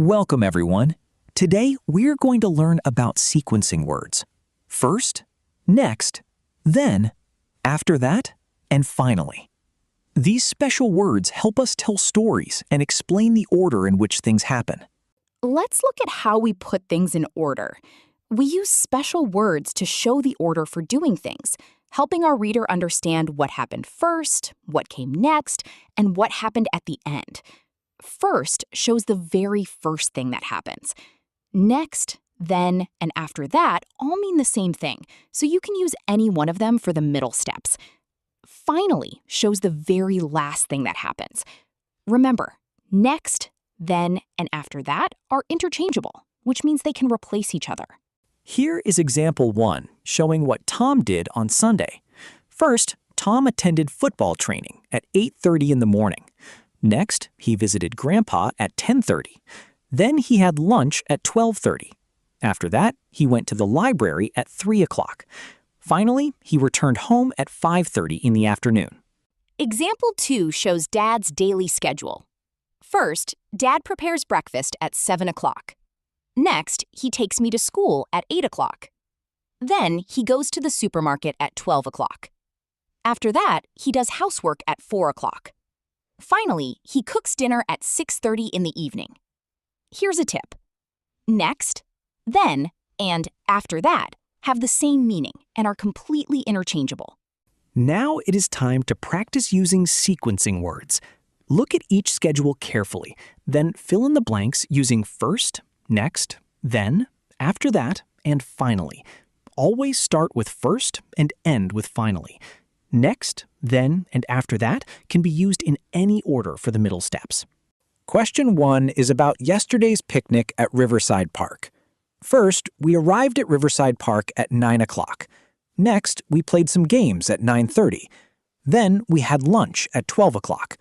Welcome, everyone. Today, we're going to learn about sequencing words. First, next, then, after that, and finally. These special words help us tell stories and explain the order in which things happen. Let's look at how we put things in order. We use special words to show the order for doing things, helping our reader understand what happened first, what came next, and what happened at the end. First shows the very first thing that happens. Next, then, and after that all mean the same thing, so you can use any one of them for the middle steps. Finally shows the very last thing that happens. Remember, next, then, and after that are interchangeable, which means they can replace each other. Here is example 1, showing what Tom did on Sunday. First, Tom attended football training at 8:30 in the morning. Next, he visited Grandpa at 10:30. Then he had lunch at 12:30. After that, he went to the library at 3 o'clock. Finally, he returned home at 5:30 in the afternoon. Example 2 shows Dad's daily schedule. First, Dad prepares breakfast at 7 o'clock. Next, he takes me to school at 8 o'clock. Then, he goes to the supermarket at 12 o'clock. After that, he does housework at 4 o'clock. Finally, he cooks dinner at 6:30 in the evening. Here's a tip. Next, then, and after that have the same meaning and are completely interchangeable. Now it is time to practice using sequencing words. Look at each schedule carefully, then fill in the blanks using first, next, then, after that, and finally. Always start with first and end with finally. Next, then, and after that can be used in any order for the middle steps. Question 1 is about yesterday's picnic at Riverside Park. First, we arrived at Riverside Park at 9 o'clock. Next, we played some games at 9:30. Then, we had lunch at 12 o'clock.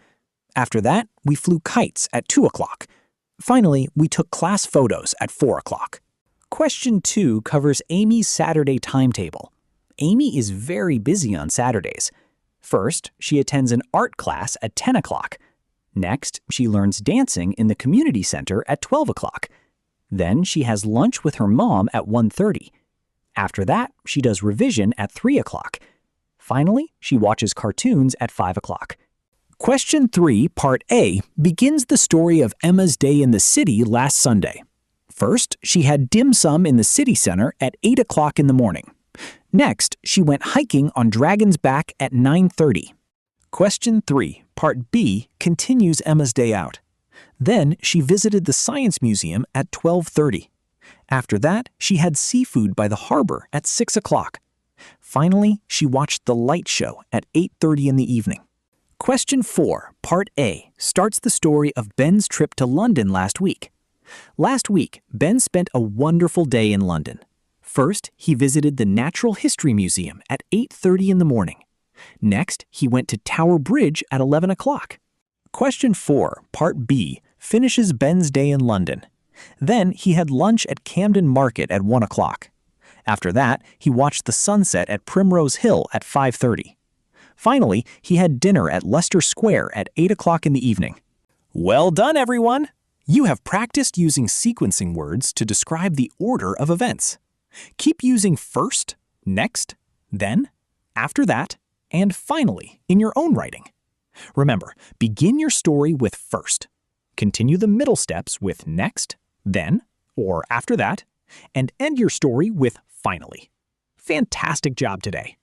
After that, we flew kites at 2 o'clock. Finally, we took class photos at 4 o'clock. Question 2 covers Amy's Saturday timetable. Amy is very busy on Saturdays. First, she attends an art class at 10 o'clock. Next, she learns dancing in the community center at 12 o'clock. Then she has lunch with her mom at 1:30. After that, she does revision at 3 o'clock. Finally, she watches cartoons at 5 o'clock. Question 3, Part A, begins the story of Emma's day in the city last Sunday. First, she had dim sum in the city center at 8 o'clock in the morning. Next, she went hiking on Dragon's Back at 9:30. Question 3, Part B, continues Emma's day out. Then she visited the Science Museum at 12:30. After that, she had seafood by the harbor at 6 o'clock. Finally, she watched the light show at 8:30 in the evening. Question 4, Part A, starts the story of Ben's trip to London last week. Last week, Ben spent a wonderful day in London. First, he visited the Natural History Museum at 8:30 in the morning. Next, he went to Tower Bridge at 11 o'clock. Question 4, Part B, finishes Ben's day in London. Then he had lunch at Camden Market at 1 o'clock. After that, he watched the sunset at Primrose Hill at 5:30. Finally, he had dinner at Leicester Square at 8 o'clock in the evening. Well done, everyone! You have practiced using sequencing words to describe the order of events. Keep using first, next, then, after that, and finally in your own writing. Remember, begin your story with first. Continue the middle steps with next, then, or after that, and end your story with finally. Fantastic job today!